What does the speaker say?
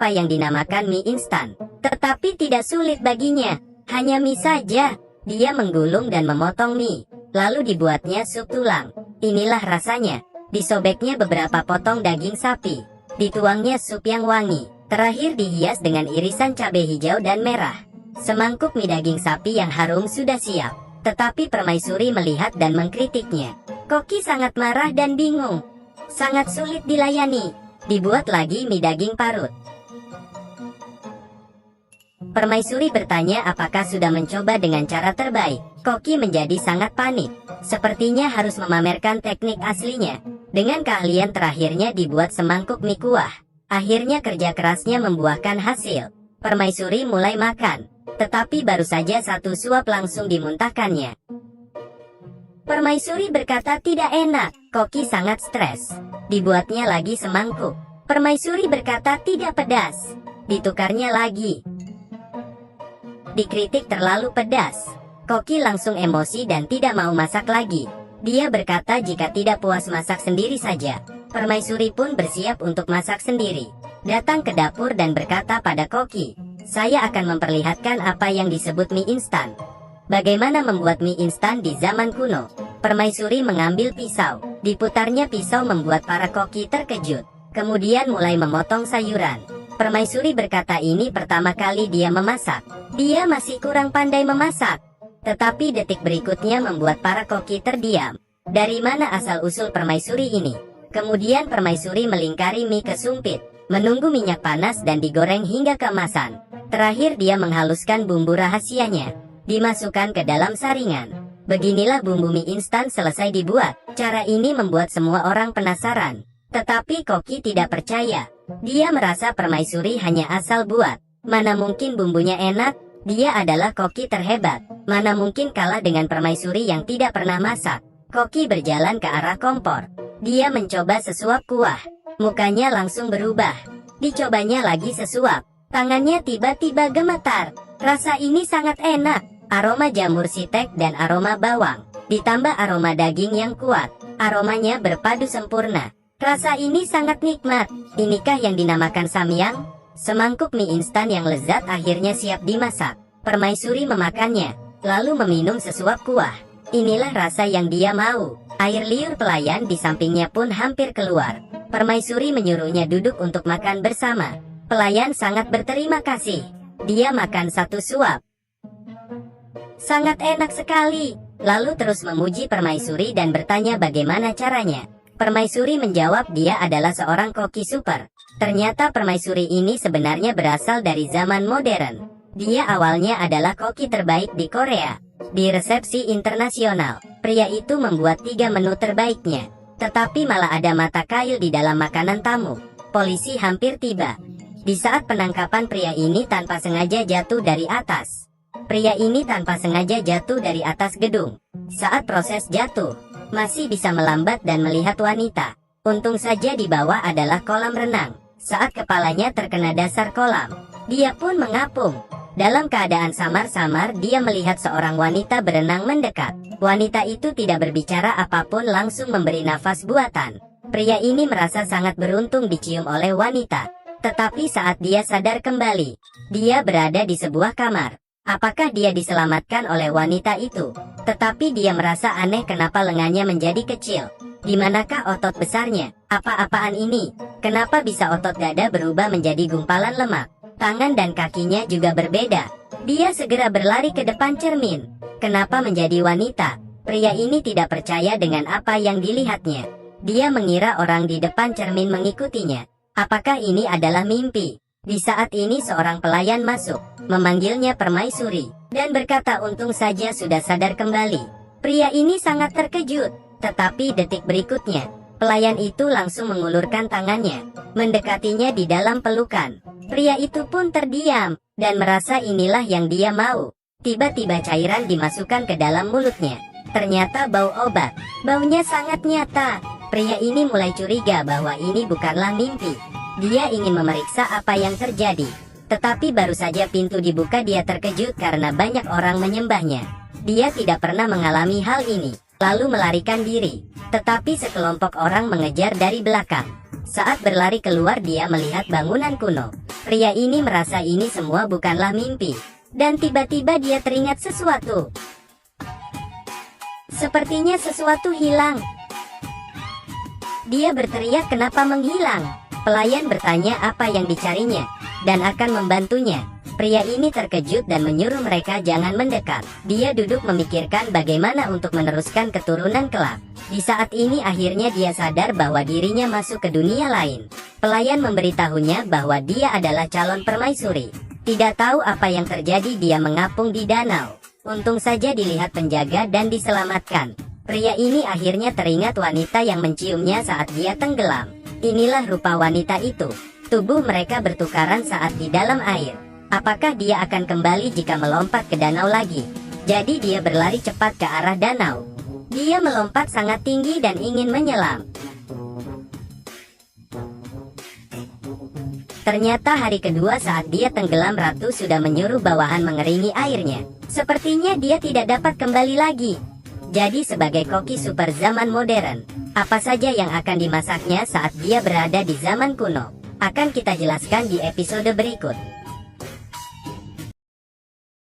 apa yang dinamakan mie instan. Tetapi tidak sulit baginya, hanya mie saja. Dia menggulung dan memotong mie, lalu dibuatnya sup tulang. Inilah rasanya. Disobeknya beberapa potong daging sapi, dituangnya sup yang wangi, terakhir dihias dengan irisan cabai hijau dan merah. Semangkuk mie daging sapi yang harum sudah siap. Tetapi permaisuri melihat dan mengkritiknya. Koki sangat marah dan bingung. Sangat sulit dilayani. Dibuat lagi mie daging parut. Permaisuri bertanya apakah sudah mencoba dengan cara terbaik. Koki menjadi sangat panik. Sepertinya harus memamerkan teknik aslinya. Dengan keahlian terakhirnya dibuat semangkuk mie kuah. Akhirnya kerja kerasnya membuahkan hasil. Permaisuri mulai makan. Tetapi baru saja satu suap langsung dimuntahkannya. Permaisuri berkata tidak enak. Koki sangat stres. Dibuatnya lagi semangkuk. Permaisuri berkata tidak pedas. Ditukarnya lagi. Dikritik terlalu pedas. Koki langsung emosi dan tidak mau masak lagi. Dia berkata jika tidak puas masak sendiri saja. Permaisuri pun bersiap untuk masak sendiri. Datang ke dapur dan berkata pada Koki, saya akan memperlihatkan apa yang disebut mie instan. Bagaimana membuat mie instan di zaman kuno. Permaisuri mengambil pisau. Diputarnya pisau membuat para koki terkejut. Kemudian mulai memotong sayuran. Permaisuri berkata ini pertama kali dia memasak. Dia masih kurang pandai memasak. Tetapi detik berikutnya membuat para koki terdiam. Dari mana asal-usul permaisuri ini? Kemudian permaisuri melingkari mie ke sumpit, menunggu minyak panas dan digoreng hingga keemasan. Terakhir dia menghaluskan bumbu rahasianya, dimasukkan ke dalam saringan. Beginilah bumbu mie instan selesai dibuat. Cara ini membuat semua orang penasaran. Tetapi Koki tidak percaya. Dia merasa permaisuri hanya asal buat. Mana mungkin bumbunya enak? Dia adalah Koki terhebat. Mana mungkin kalah dengan permaisuri yang tidak pernah masak. Koki berjalan ke arah kompor. Dia mencoba sesuap kuah. Mukanya langsung berubah. Dicobanya lagi sesuap. Tangannya tiba-tiba gemetar. Rasa ini sangat enak. Aroma jamur sitek dan aroma bawang. Ditambah aroma daging yang kuat. Aromanya berpadu sempurna. Rasa ini sangat nikmat. Inikah yang dinamakan samyang? Semangkuk mie instan yang lezat akhirnya siap dimasak. Permaisuri memakannya, lalu meminum sesuap kuah. Inilah rasa yang dia mau. Air liur pelayan di sampingnya pun hampir keluar. Permaisuri menyuruhnya duduk untuk makan bersama. Pelayan sangat berterima kasih. Dia makan satu suap. Sangat enak sekali. Lalu terus memuji permaisuri dan bertanya bagaimana caranya. Permaisuri menjawab dia adalah seorang koki super. Ternyata permaisuri ini sebenarnya berasal dari zaman modern. Dia awalnya adalah koki terbaik di Korea. Di resepsi internasional, pria itu membuat 3 menu terbaiknya. Tetapi malah ada mata kail di dalam makanan tamu. Polisi hampir tiba. Di saat penangkapan pria ini tanpa sengaja jatuh dari atas. Pria ini tanpa sengaja jatuh dari atas gedung. Saat proses jatuh, masih bisa melambat dan melihat wanita. Untung saja di bawah adalah kolam renang. Saat kepalanya terkena dasar kolam, dia pun mengapung. Dalam keadaan samar-samar dia melihat seorang wanita berenang mendekat. Wanita itu tidak berbicara apapun langsung memberi nafas buatan. Pria ini merasa sangat beruntung dicium oleh wanita. Tetapi saat dia sadar kembali, dia berada di sebuah kamar. Apakah dia diselamatkan oleh wanita itu? Tetapi dia merasa aneh kenapa lengannya menjadi kecil. Di manakah otot besarnya? Apa-apaan ini? Kenapa bisa otot dada berubah menjadi gumpalan lemak? Tangan dan kakinya juga berbeda. Dia segera berlari ke depan cermin. Kenapa menjadi wanita? Pria ini tidak percaya dengan apa yang dilihatnya. Dia mengira orang di depan cermin mengikutinya. Apakah ini adalah mimpi? Di saat ini seorang pelayan masuk, memanggilnya permaisuri, dan berkata untung saja sudah sadar kembali. Pria ini sangat terkejut, tetapi detik berikutnya, pelayan itu langsung mengulurkan tangannya, mendekatinya di dalam pelukan. Pria itu pun terdiam, dan merasa inilah yang dia mau. Tiba-tiba cairan dimasukkan ke dalam mulutnya. Ternyata bau obat. Baunya sangat nyata. Pria ini mulai curiga bahwa ini bukanlah mimpi. Dia ingin memeriksa apa yang terjadi. Tetapi baru saja pintu dibuka dia terkejut karena banyak orang menyembahnya. Dia tidak pernah mengalami hal ini, lalu melarikan diri. Tetapi sekelompok orang mengejar dari belakang. Saat berlari keluar dia melihat bangunan kuno. Pria ini merasa ini semua bukanlah mimpi. Dan tiba-tiba dia teringat sesuatu. Sepertinya sesuatu hilang. Dia berteriak, kenapa menghilang? Pelayan bertanya apa yang dicarinya, dan akan membantunya. Pria ini terkejut dan menyuruh mereka jangan mendekat. Dia duduk memikirkan bagaimana untuk meneruskan keturunan kelak. Di saat ini akhirnya dia sadar bahwa dirinya masuk ke dunia lain. Pelayan memberitahunya bahwa dia adalah calon permaisuri. Tidak tahu apa yang terjadi, dia mengapung di danau. Untung saja dilihat penjaga dan diselamatkan. Pria ini akhirnya teringat wanita yang menciumnya saat dia tenggelam. Inilah rupa wanita itu. Tubuh mereka bertukaran saat di dalam air. Apakah dia akan kembali jika melompat ke danau lagi? Jadi dia berlari cepat ke arah danau. Dia melompat sangat tinggi dan ingin menyelam. Ternyata hari kedua saat dia tenggelam, ratu sudah menyuruh bawahan mengeringi airnya. Sepertinya dia tidak dapat kembali lagi. Jadi sebagai koki super zaman modern, apa saja yang akan dimasaknya saat dia berada di zaman kuno, akan kita jelaskan di episode berikut.